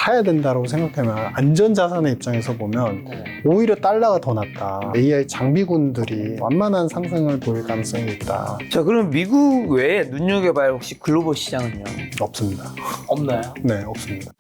사야 된다고 생각하면 안전자산의 입장에서 보면 오히려 달러가 더 낫다. AI 장비군들이 완만한 상승을 보일 가능성이 있다. 자, 그럼 미국 외에 눈여겨봐야 할 혹시 글로벌 시장은요? 없습니다. 없나요? 네, 없습니다.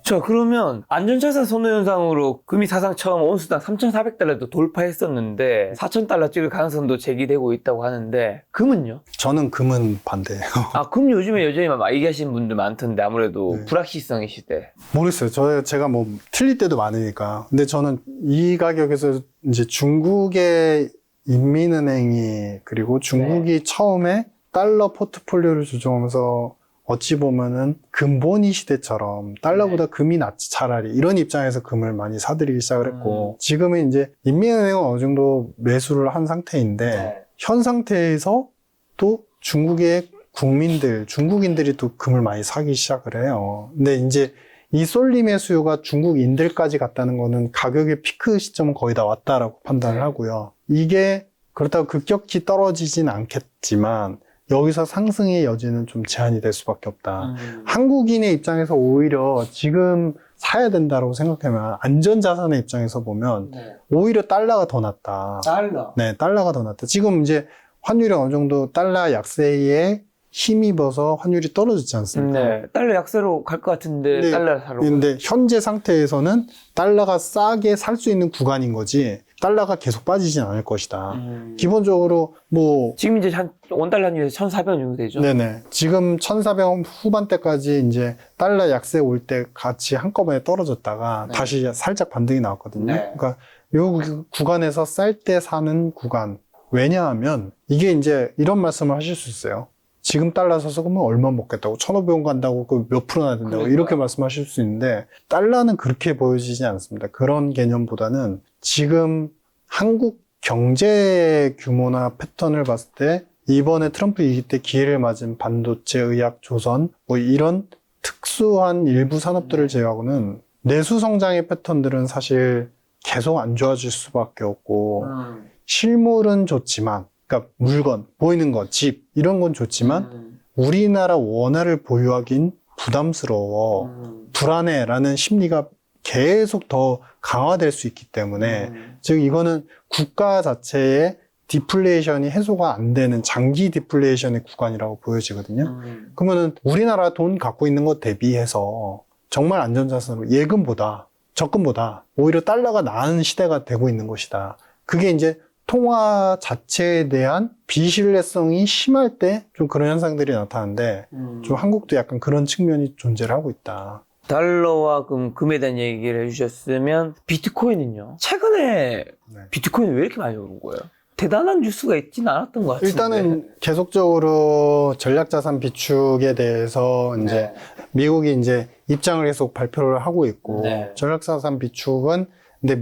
자, 그러면 안전자산 선호 현상으로 금이 사상 처음 온수당 3,400달러도 돌파했었는데 4,000달러 찍을 가능성도 제기되고 있다고 하는데 금은요? 저는 금은 반대예요. 아, 금 요즘에 여전히 막 얘기하시는 분들 많던데 아무래도 네. 불확실성의 시대. 모르겠어요. 제가 뭐 틀릴 때도 많으니까. 근데 저는 이 가격에서 이제 중국의 인민은행이 그리고 중국이 처음에 달러 포트폴리오를 조정하면서 어찌 보면은 금본위 시대처럼 달러보다 금이 낫지 차라리 이런 입장에서 금을 많이 사들이기 시작을 했고 지금은 이제 인민은행은 어느 정도 매수를 한 상태인데 현 상태에서 또 중국의 중국인들이 또 금을 많이 사기 시작을 해요. 근데 이제 이 쏠림의 수요가 중국인들까지 갔다는 거는 가격의 피크 시점은 거의 다 왔다라고 판단을 하고요. 이게 그렇다고 급격히 떨어지진 않겠지만 여기서 상승의 여지는 좀 제한이 될 수밖에 없다. 한국인의 입장에서 오히려 지금 사야 된다고 생각하면 안전자산의 입장에서 보면 오히려 달러가 더 낫다. 달러? 네, 달러가 더 낫다. 지금 이제 환율이 어느 정도 달러 약세에 힘입어서 환율이 떨어졌지 않습니까? 네, 달러 약세로 갈 것 같은데 네. 달러 사러. 근데 현재 상태에서는 달러가 싸게 살 수 있는 구간인 거지 달러가 계속 빠지진 않을 것이다. 기본적으로 뭐 지금 이제 한 원달러 환율에서 1,400원 정도 되죠? 네네. 지금 1,400원 후반대까지 이제 달러 약세 올 때 같이 한꺼번에 떨어졌다가 네. 다시 살짝 반등이 나왔거든요. 네. 그러니까 요 구간에서 쌀 때 사는 구간. 왜냐하면 이게 이제 이런 말씀을 하실 수 있어요. 지금 달러 사서 그러면 얼마 먹겠다고 1,500원 간다고 그 몇 프로나 된다고 그러니까요. 이렇게 말씀하실 수 있는데 달러는 그렇게 보여지지 않습니다. 그런 개념보다는 지금 한국 경제 규모나 패턴을 봤을 때 이번에 트럼프 이기 때 기회를 맞은 반도체, 의학, 조선 뭐 이런 특수한 일부 산업들을 제외하고는 내수 성장의 패턴들은 사실 계속 안 좋아질 수밖에 없고 실물은 좋지만 그러니까 물건, 보이는 거, 집 이런 건 좋지만 우리나라 원화를 보유하긴 부담스러워 불안해라는 심리가 계속 더 강화될 수 있기 때문에 즉 이거는 국가 자체의 디플레이션이 해소가 안 되는 장기 디플레이션의 구간이라고 보여지거든요. 그러면은 우리나라 돈 갖고 있는 것 대비해서 정말 안전자산으로 예금보다 적금보다 오히려 달러가 나은 시대가 되고 있는 것이다. 그게 이제 통화 자체에 대한 비신뢰성이 심할 때 좀 그런 현상들이 나타나는데 좀 한국도 약간 그런 측면이 존재를 하고 있다. 달러와 금에 대한 얘기를 해주셨으면 비트코인은요? 최근에 비트코인이 왜 이렇게 많이 오른 거예요? 대단한 뉴스가 있지는 않았던 것 같은데. 일단은 계속적으로 전략자산 비축에 대해서 이제 미국이 이제 입장을 계속 발표를 하고 있고 전략자산 비축은 근데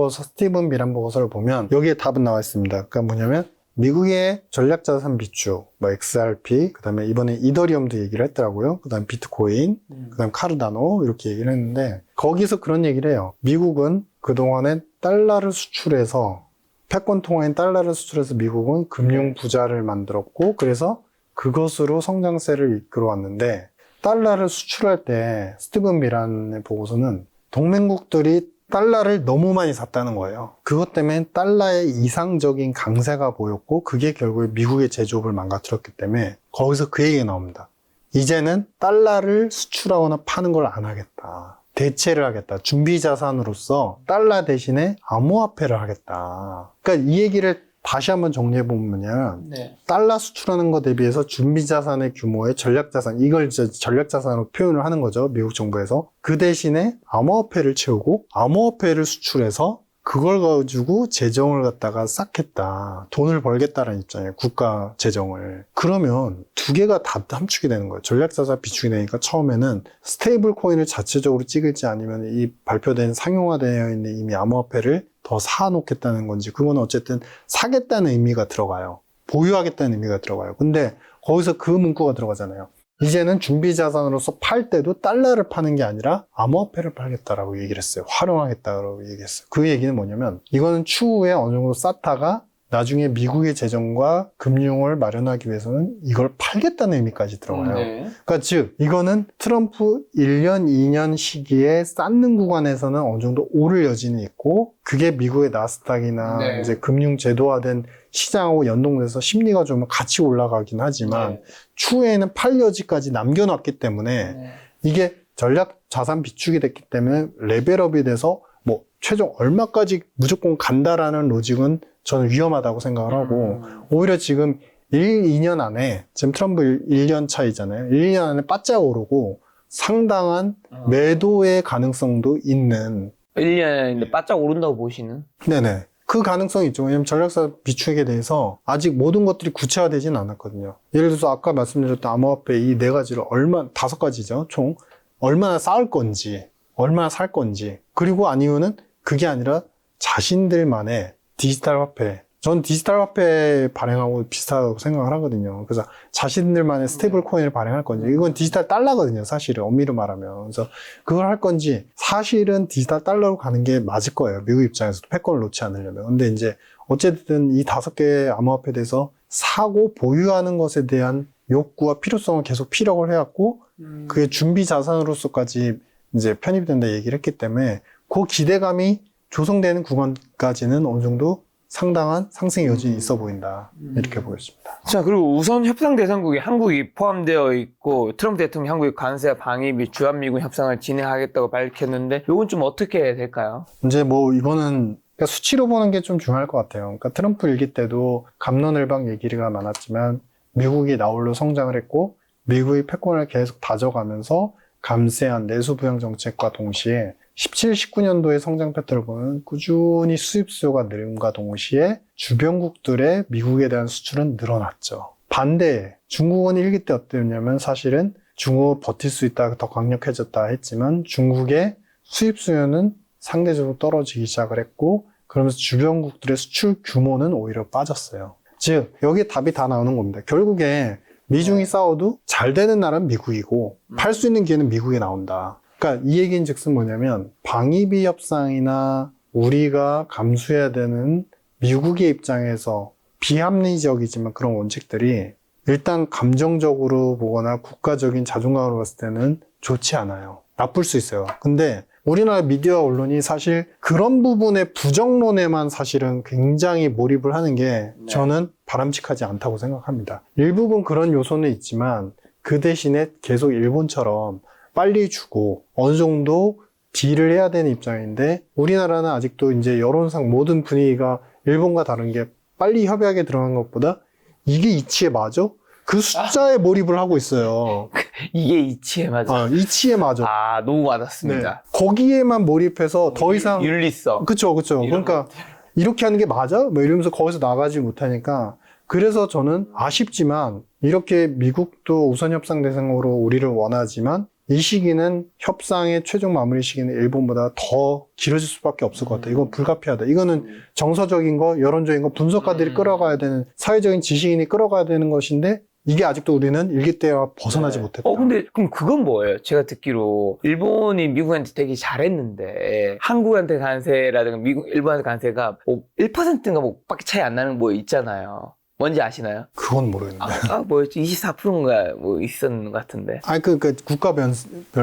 스티븐 미란 보고서를 보면 여기에 답은 나와 있습니다. 그러니까 뭐냐면 미국의 전략자산 비축, 뭐 XRP, 그 다음에 이번에 이더리움도 얘기를 했더라고요. 그 다음에 비트코인, 그 다음에 카르다노 이렇게 얘기를 했는데 거기서 그런 얘기를 해요. 미국은 그동안에 달러를 수출해서 패권 통화인 달러를 수출해서 미국은 금융 부자를 만들었고 그래서 그것으로 성장세를 이끌어 왔는데 달러를 수출할 때 스티븐 미란의 보고서는 동맹국들이 달러를 너무 많이 샀다는 거예요. 그것 때문에 달러의 이상적인 강세가 보였고 그게 결국에 미국의 제조업을 망가뜨렸기 때문에 거기서 그 얘기가 나옵니다. 이제는 달러를 수출하거나 파는 걸 안 하겠다. 대체를 하겠다. 준비자산으로서 달러 대신에 암호화폐를 하겠다. 그러니까 이 얘기를 다시 한번 정리해보면 달러 수출하는 것 대비해서 준비자산의 규모의 전략자산 이걸 이제 전략자산으로 표현을 하는 거죠. 미국 정부에서. 그 대신에 암호화폐를 채우고 암호화폐를 수출해서 그걸 가지고 재정을 갖다가 쌓겠다. 돈을 벌겠다라는 입장이에요. 국가 재정을. 그러면 두 개가 다 함축이 되는 거예요. 전략자산 비축이 되니까 처음에는 스테이블 코인을 자체적으로 찍을지 아니면 이 발표된 상용화되어 있는 이미 암호화폐를 더 사놓겠다는 건지 그건 어쨌든 사겠다는 의미가 들어가요. 보유하겠다는 의미가 들어가요. 근데 거기서 그 문구가 들어가잖아요. 이제는 준비자산으로서 팔 때도 달러를 파는 게 아니라 암호화폐를 팔겠다라고 얘기를 했어요. 활용하겠다라고 얘기했어요. 그 얘기는 뭐냐면 이거는 추후에 어느 정도 쌓다가 나중에 미국의 재정과 금융을 마련하기 위해서는 이걸 팔겠다는 의미까지 들어가요. 그러니까 즉 이거는 트럼프 1년, 2년 시기에 쌓는 구간에서는 어느 정도 오를 여지는 있고 그게 미국의 나스닥이나 이제 금융 제도화된 시장하고 연동돼서 심리가 좀 같이 올라가긴 하지만 추후에는 팔 여지까지 남겨놨기 때문에 이게 전략 자산 비축이 됐기 때문에 레벨업이 돼서 뭐 최종 얼마까지 무조건 간다라는 로직은 저는 위험하다고 생각을 하고 오히려 지금 2년 안에 지금 트럼프 1년 차이잖아요. 1년 안에 바짝 오르고 상당한 매도의 가능성도 있는 1년에 바짝 오른다고 보시는? 네네. 그 가능성이 있죠. 왜냐면 전략사 비축에 대해서 아직 모든 것들이 구체화되진 않았거든요. 예를 들어서 아까 말씀드렸던 암호화폐 이 네 가지를 다섯 가지죠. 총 얼마나 쌓을 건지, 얼마나 살 건지, 그리고 아니면은 그게 아니라 자신들만의 디지털 화폐. 전 디지털 화폐 발행하고 비슷하다고 생각을 하거든요. 그래서 자신들만의 스테이블 코인을 발행할 건지, 이건 디지털 달러거든요, 사실은. 엄밀히 말하면. 그래서 그걸 할 건지, 사실은 디지털 달러로 가는 게 맞을 거예요. 미국 입장에서도 패권을 놓지 않으려면. 근데 이제, 어쨌든 이 5개의 암호화폐에 대해서 사고 보유하는 것에 대한 욕구와 필요성을 계속 피력을 해왔고, 그게 준비 자산으로서까지 이제 편입된다 얘기를 했기 때문에, 그 기대감이 조성되는 구간까지는 어느 정도 상당한 상승의 여진이 있어 보인다. 이렇게 보였습니다. 자, 그리고 우선 협상 대상국에 한국이 포함되어 있고 트럼프 대통령이 한국의 관세와 방위 및 주한미군 협상을 진행하겠다고 밝혔는데 이건 좀 어떻게 될까요? 이제 뭐 이거는 그러니까 수치로 보는 게 좀 중요할 것 같아요. 그러니까 트럼프 일기 때도 갑론을박 얘기가 많았지만 미국이 나홀로 성장을 했고 미국의 패권을 계속 다져가면서 감세한 내수부양 정책과 동시에 17, 19년도의 성장 패턴을 보면 꾸준히 수입 수요가 늘음과 동시에 주변국들의 미국에 대한 수출은 늘어났죠. 반대에 중국은 일기 때 어땠냐면 사실은 중국 버틸 수 있다, 더 강력해졌다 했지만 중국의 수입 수요는 상대적으로 떨어지기 시작을 했고 그러면서 주변국들의 수출 규모는 오히려 빠졌어요. 즉 여기에 답이 다 나오는 겁니다. 결국에 미중이 싸워도 잘 되는 나라는 미국이고 팔 수 있는 기회는 미국에 나온다. 그러니까 이 얘기인 즉슨 뭐냐면 방위비 협상이나 우리가 감수해야 되는 미국의 입장에서 비합리적이지만 그런 원칙들이 일단 감정적으로 보거나 국가적인 자존감으로 봤을 때는 좋지 않아요. 나쁠 수 있어요. 근데 우리나라 미디어 언론이 사실 그런 부분의 부정론에만 사실은 굉장히 몰입을 하는 게 저는 바람직하지 않다고 생각합니다. 일부분 그런 요소는 있지만 그 대신에 계속 일본처럼 빨리 주고 어느 정도 딜을 해야 되는 입장인데 우리나라는 아직도 이제 여론상 모든 분위기가 일본과 다른 게 빨리 협약에 들어간 것보다 이게 이치에 맞아? 그 숫자에 몰입을 하고 있어요. 이게 이치에 맞아. 이치에 맞아. 아, 너무 맞았습니다. 네. 거기에만 몰입해서 더 이상 윤리성. 그쵸. 그러니까 이렇게 하는 게 맞아? 뭐 이러면서 거기서 나가지 못하니까 그래서 저는 아쉽지만 이렇게 미국도 우선 협상 대상으로 우리를 원하지만 이 시기는 협상의 최종 마무리 시기는 일본보다 더 길어질 수밖에 없을 것 같아요. 이건 불가피하다. 이거는 정서적인 거, 여론적인 거, 분석가들이 끌어가야 되는, 사회적인 지식인이 끌어가야 되는 것인데 이게 아직도 우리는 일기 때와 벗어나지 못했다. 근데 그럼 그건 뭐예요? 제가 듣기로 일본이 미국한테 되게 잘했는데 한국한테 관세라든가 일본한테 관세가 뭐 1%인가 뭐 밖에 차이 안 나는 뭐 있잖아요. 뭔지 아시나요? 그건 모르겠는데. 뭐였지? 24%인가 뭐 있었는 것 같은데. 그러니까 국가별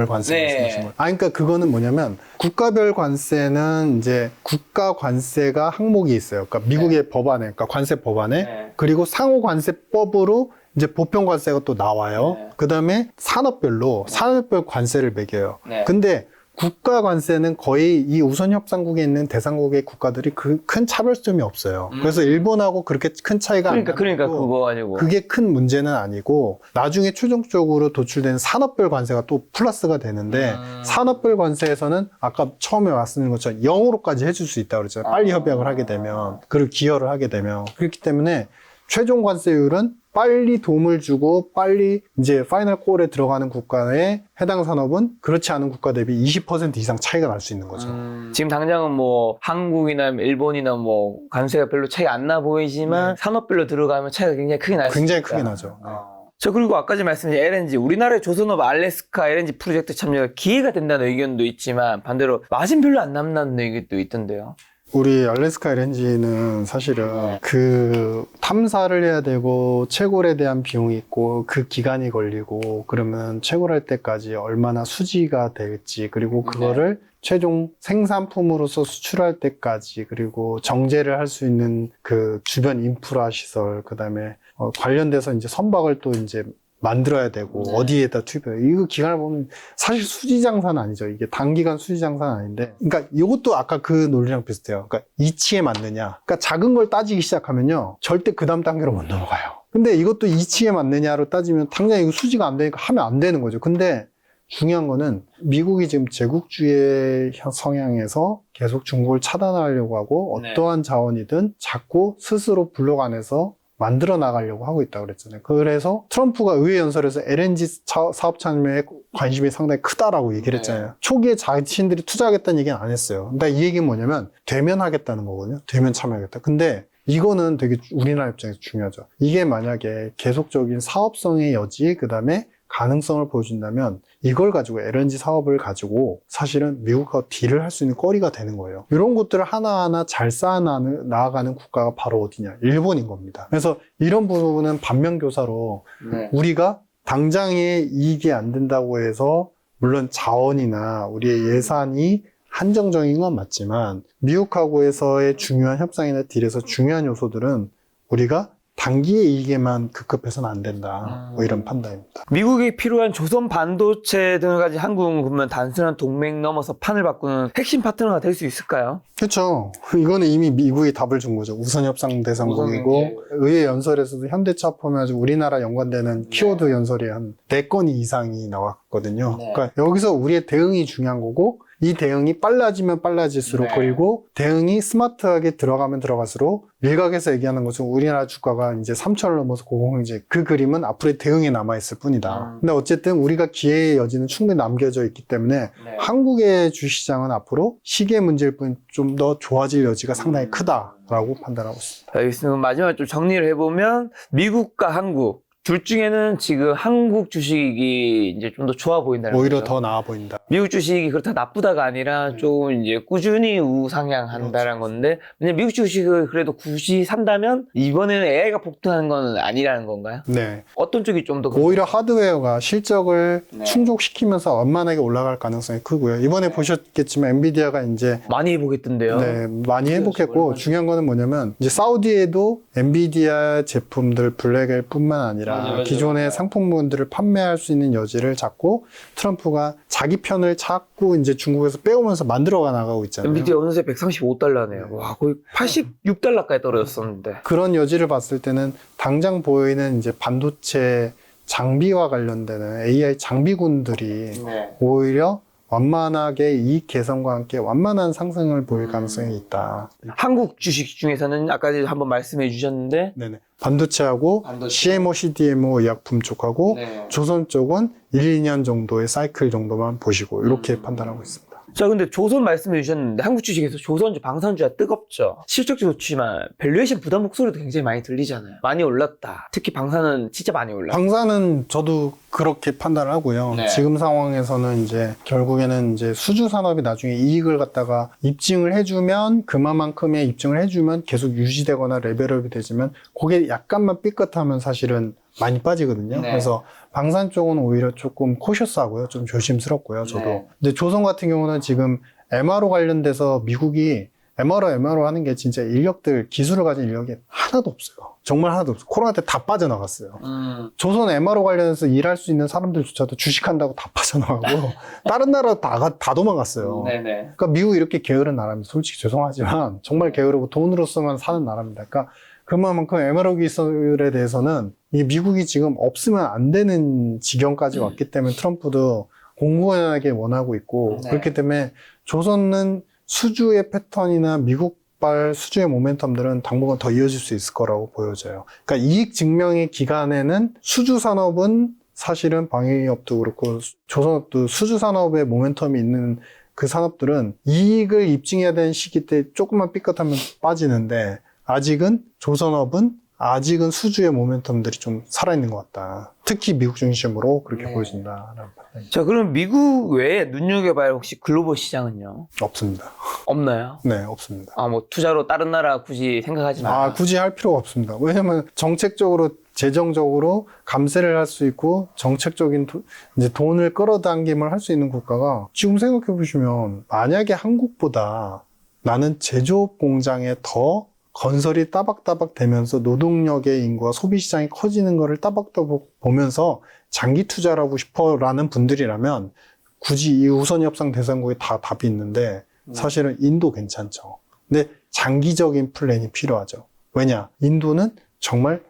관세 말씀하신 거예요. 그러니까 그거는 뭐냐면 국가별 관세는 이제 국가 관세가 항목이 있어요. 그러니까 미국의 법안에, 그러니까 관세 법안에 그리고 상호 관세법으로 이제 보편 관세가 또 나와요. 그다음에 산업별 관세를 매겨요. 근데 국가 관세는 거의 이 우선 협상국에 있는 대상국의 국가들이 큰 차별점이 없어요. 그래서 일본하고 그렇게 큰 차이가 안 나고 그러니까 그거 아니고 그게 큰 문제는 아니고 나중에 최종적으로 도출되는 산업별 관세가 또 플러스가 되는데 산업별 관세에서는 아까 처음에 말씀드린 것처럼 0으로까지 해줄 수 있다고 그랬잖아요. 빨리 협약을 하게 되면 그리고 기여를 하게 되면 그렇기 때문에 최종 관세율은 빨리 도움을 주고 빨리 이제 파이널 콜에 들어가는 국가의 해당 산업은 그렇지 않은 국가 대비 20% 이상 차이가 날 수 있는 거죠. 지금 당장은 뭐 한국이나 일본이나 뭐 관세가 별로 차이 안 나 보이지만 산업별로 들어가면 차이가 굉장히 크게 날 수 있다. 굉장히 크게 나죠. 저 그리고 아까 전에 말씀드린 LNG, 우리나라의 조선업 알래스카 LNG 프로젝트 참여가 기회가 된다는 의견도 있지만 반대로 마진 별로 안 남는다는 의견도 있던데요. 우리 알래스카 LNG는 사실은 그 탐사를 해야 되고 채굴에 대한 비용이 있고 그 기간이 걸리고 그러면 채굴할 때까지 얼마나 수지가 될지 그리고 그거를 최종 생산품으로서 수출할 때까지 그리고 정제를 할 수 있는 그 주변 인프라 시설 그다음에 관련돼서 이제 선박을 또 이제 만들어야 되고 어디에다 투입해야 이거 기간을 보면 사실 수지 장사는 아니죠. 이게 단기간 수지 장사는 아닌데 그러니까 이것도 아까 그 논리랑 비슷해요. 그러니까 이치에 맞느냐 그러니까 작은 걸 따지기 시작하면요 절대 그 다음 단계로 못 넘어가요. 근데 이것도 이치에 맞느냐로 따지면 당장 이거 수지가 안 되니까 하면 안 되는 거죠. 근데 중요한 거는 미국이 지금 제국주의 성향에서 계속 중국을 차단하려고 하고 어떠한 자원이든 자꾸 스스로 블록 안에서 만들어 나가려고 하고 있다고 그랬잖아요. 그래서 트럼프가 의회 연설에서 LNG 사업 참여에 관심이 상당히 크다라고 얘기를 했잖아요. 초기에 자신들이 투자하겠다는 얘기는 안 했어요. 근데 이 얘기는 뭐냐면 되면 하겠다는 거거든요. 되면 참여하겠다. 근데 이거는 되게 우리나라 입장에서 중요하죠. 이게 만약에 계속적인 사업성의 여지, 그 다음에 가능성을 보여준다면 이걸 가지고 LNG 사업을 가지고 사실은 미국과 딜을 할 수 있는 거리가 되는 거예요. 이런 것들을 하나하나 잘 쌓아 나아가는 국가가 바로 어디냐? 일본인 겁니다. 그래서 이런 부분은 반면교사로 우리가 당장에 이익이 안 된다고 해서 물론 자원이나 우리의 예산이 한정적인 건 맞지만 미국하고에서의 중요한 협상이나 딜에서 중요한 요소들은 우리가 단기의 이익에만 급급해서는 안 된다. 뭐 이런 판단입니다. 미국이 필요한 조선 반도체 등을 가진 한국은 그러면 단순한 동맹 넘어서 판을 바꾸는 핵심 파트너가 될 수 있을까요? 그렇죠. 이거는 이미 미국이 답을 준 거죠. 우선 협상 대상국이고 의회 연설에서도 현대차 포함해서 우리나라 연관되는 키워드 연설이 한 4건 이상이 나왔거든요. 그러니까 여기서 우리의 대응이 중요한 거고 이 대응이 빨라지면 빨라질수록 그리고 대응이 스마트하게 들어가면 들어갈수록 일각에서 얘기하는 것은 우리나라 주가가 이제 3천을 넘어서 고공행진 그 그림은 앞으로의 대응에 남아있을 뿐이다. 근데 어쨌든 우리가 기회의 여지는 충분히 남겨져 있기 때문에 한국의 주시장은 앞으로 시기의 문제일 뿐 좀 더 좋아질 여지가 상당히 크다라고 판단하고 있습니다. 알겠습니다. 마지막으로 좀 정리를 해보면 미국과 한국 둘 중에는 지금 한국 주식이 이제 좀 더 좋아 보인다는 오히려 거죠. 더 나아 보인다. 미국 주식이 그렇다 나쁘다가 아니라 좀 이제 꾸준히 우상향한다는 건데, 왜냐면 미국 주식을 그래도 굳이 산다면 이번에는 AI가 폭등하는 건 아니라는 건가요? 네. 어떤 쪽이 좀 더 오히려 하드웨어가 실적을 충족시키면서 완만하게 올라갈 가능성이 크고요. 이번에 보셨겠지만 엔비디아가 이제 많이 해보겠던데요. 네, 많이 회복했고 중요한 거는 뭐냐면 이제 사우디에도 엔비디아 제품들 블랙엘 뿐만 아니라 기존의 상품군들을 판매할 수 있는 여지를 잡고 트럼프가 자기 편을 찾고 이제 중국에서 빼오면서 만들어가 나가고 있잖아요. 엔비디아 어느새 135달러네요. 와, 거의 86달러까지 떨어졌었는데. 그런 여지를 봤을 때는 당장 보이는 이제 반도체 장비와 관련되는 AI 장비군들이 오히려 완만하게 이익 개선과 함께 완만한 상승을 보일 가능성이 있다. 한국 주식 중에서는 아까 한번 말씀해 주셨는데 네네. 반도체하고 CMO, CDMO 의약품 쪽하고 조선 쪽은 1, 2년 정도의 사이클 정도만 보시고 이렇게 판단하고 있습니다. 자, 근데 조선 말씀해 주셨는데 한국 주식에서 조선주, 방산주가 뜨겁죠. 실적도 좋지만 밸류에이션 부담 목소리도 굉장히 많이 들리잖아요. 많이 올랐다. 특히 방산은 진짜 많이 올랐다. 방산은 저도 그렇게 판단을 하고요. 지금 상황에서는 이제 결국에는 이제 수주 산업이 나중에 이익을 갖다가 입증을 해주면 그만큼의 입증을 해주면 계속 유지되거나 레벨업이 되지만 그게 약간만 삐끗하면 사실은 많이 빠지거든요. 그래서 방산 쪽은 오히려 조금 코셔스하고요. 좀 조심스럽고요. 저도. 근데 조선 같은 경우는 지금 MRO 관련돼서 미국이 MRO 하는 게 진짜 인력들, 기술을 가진 인력이 하나도 없어요. 정말 하나도 없어요. 코로나 때 다 빠져나갔어요. 조선 MRO 관련해서 일할 수 있는 사람들조차도 주식한다고 다 빠져나가고 다른 나라 다 도망갔어요. 그러니까 미국 이렇게 게으른 나라입니다. 솔직히 죄송하지만 정말 게으르고 돈으로서만 사는 나라입니다. 그러니까 그만큼 MRO 기술에 대해서는 이 미국이 지금 없으면 안 되는 지경까지 왔기 때문에 트럼프도 공고하게 원하고 있고 그렇기 때문에 조선은 수주의 패턴이나 미국발 수주의 모멘텀들은 당분간 더 이어질 수 있을 거라고 보여져요. 그러니까 이익 증명의 기간에는 수주 산업은 사실은 방위업도 그렇고 조선업도 수주 산업의 모멘텀이 있는 그 산업들은 이익을 입증해야 되는 시기 때 조금만 삐끗하면 빠지는데 아직은 조선업은 아직은 수주의 모멘텀들이 좀 살아있는 것 같다. 특히 미국 중심으로 그렇게 보여진다라는 판단이 자, 그럼 미국 외에 눈여겨봐야 혹시 글로벌 시장은요? 없습니다. 없나요? 네, 없습니다. 뭐 투자로 다른 나라 굳이 생각하지 마라. 굳이 할 필요가 없습니다. 왜냐면 정책적으로 재정적으로 감세를 할 수 있고 정책적인 이제 돈을 끌어당김을 할 수 있는 국가가 지금 생각해 보시면 만약에 한국보다 나는 제조업 공장에 더 건설이 따박따박 되면서 노동력의 인구와 소비 시장이 커지는 거를 따박따박 보면서 장기 투자라고 싶어라는 분들이라면 굳이 이 우선 협상 대상국에 다 답이 있는데 사실은 인도 괜찮죠. 근데 장기적인 플랜이 필요하죠. 왜냐? 인도는 정말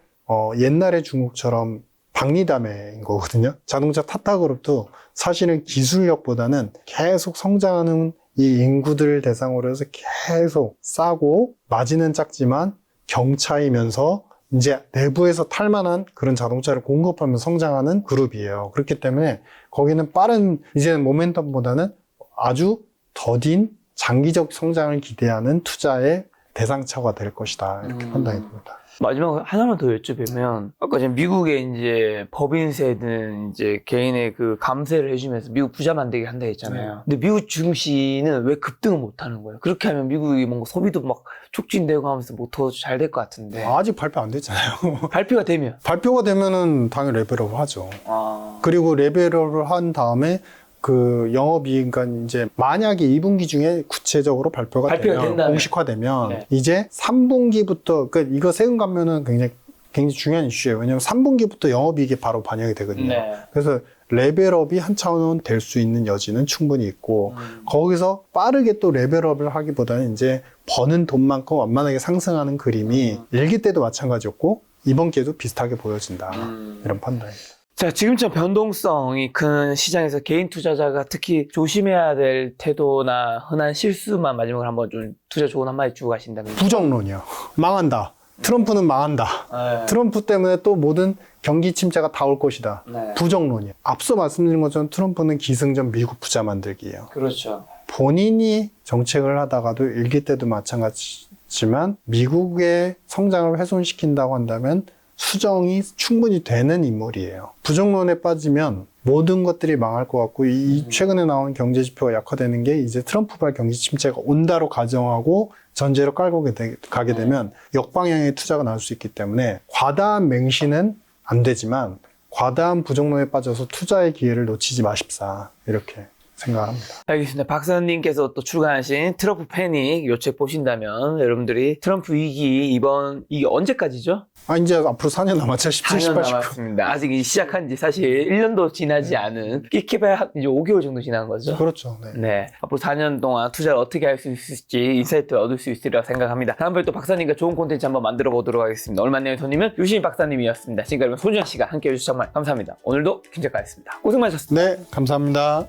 옛날의 중국처럼 박리담회인 거거든요. 자동차 타타그룹도 사실은 기술력보다는 계속 성장하는 이 인구들을 대상으로 해서 계속 싸고 마진은 작지만 경차이면서 이제 내부에서 탈만한 그런 자동차를 공급하면서 성장하는 그룹이에요. 그렇기 때문에 거기는 빠른 이제는 모멘텀보다는 아주 더딘 장기적 성장을 기대하는 투자의 대상처가 될 것이다. 이렇게 판단이 됩니다. 마지막으로 하나만 더 여쭤보면, 아까 지금 미국의 이제 법인세는 이제 개인의 그 감세를 해주면서 미국 부자 만들게 한다 했잖아요. 근데 미국 증시는 왜 급등을 못 하는 거예요? 그렇게 하면 미국이 뭔가 소비도 막 촉진되고 하면서 뭐 더 잘 될 것 같은데. 아직 발표 안 됐잖아요. 발표가 되면? 발표가 되면은 당연히 레벨업을 하죠. 그리고 레벨업을 한 다음에 그 영업이익, 그러니까 이제 만약에 2분기 중에 구체적으로 발표가 되면 된다면. 공식화되면 이제 3분기부터 그러니까 이거 세금 감면은 굉장히 중요한 이슈예요. 왜냐하면 3분기부터 영업이익이 바로 반영이 되거든요. 그래서 레벨업이 한 차원 될 수 있는 여지는 충분히 있고 거기서 빠르게 또 레벨업을 하기보다는 이제 버는 돈만큼 완만하게 상승하는 그림이 1기 때도 마찬가지였고 이번 기회도 비슷하게 보여진다. 이런 판단입니다. 자, 지금처럼 변동성이 큰 시장에서 개인 투자자가 특히 조심해야 될 태도나 흔한 실수만 마지막으로 한번 좀 투자 조언 한마디 주고 가신다면. 부정론이요. 망한다. 트럼프는 망한다. 트럼프 때문에 또 모든 경기 침체가 다 올 것이다. 부정론이요. 앞서 말씀드린 것처럼 트럼프는 기승전 미국 부자 만들기예요. 그렇죠. 본인이 정책을 하다가도 1기 때도 마찬가지지만 미국의 성장을 훼손시킨다고 한다면 수정이 충분히 되는 인물이에요. 부정론에 빠지면 모든 것들이 망할 것 같고 이 최근에 나온 경제 지표가 약화되는 게 이제 트럼프발 경기 침체가 온다로 가정하고 전제로 깔고 가게 되면 역방향의 투자가 나올 수 있기 때문에 과다한 맹신은 안 되지만 과다한 부정론에 빠져서 투자의 기회를 놓치지 마십사. 이렇게 생각합니다. 알겠습니다. 박사님께서 또 출간하신 트럼프 패닉 요 책 보신다면 여러분들이 트럼프 위기 이게 언제까지죠? 이제 앞으로 4년 남았죠. 17, 4년 18, 19. 남았습니다. 아직 시작한 지 사실 1년도 지나지 않은 끼키바야 이제 5개월 정도 지난 거죠? 그렇죠. 네. 앞으로 4년 동안 투자를 어떻게 할 수 있을지 인사이트를 얻을 수 있으리라고 생각합니다. 다음번에 또 박사님과 좋은 콘텐츠 한번 만들어 보도록 하겠습니다. 얼마 내의 손님은 유시민 박사님이었습니다. 지금까지 소중한 시간 함께 해주셔서 정말 감사합니다. 오늘도 김 작가였습니다. 고생 많으셨습니다. 네, 감사합니다.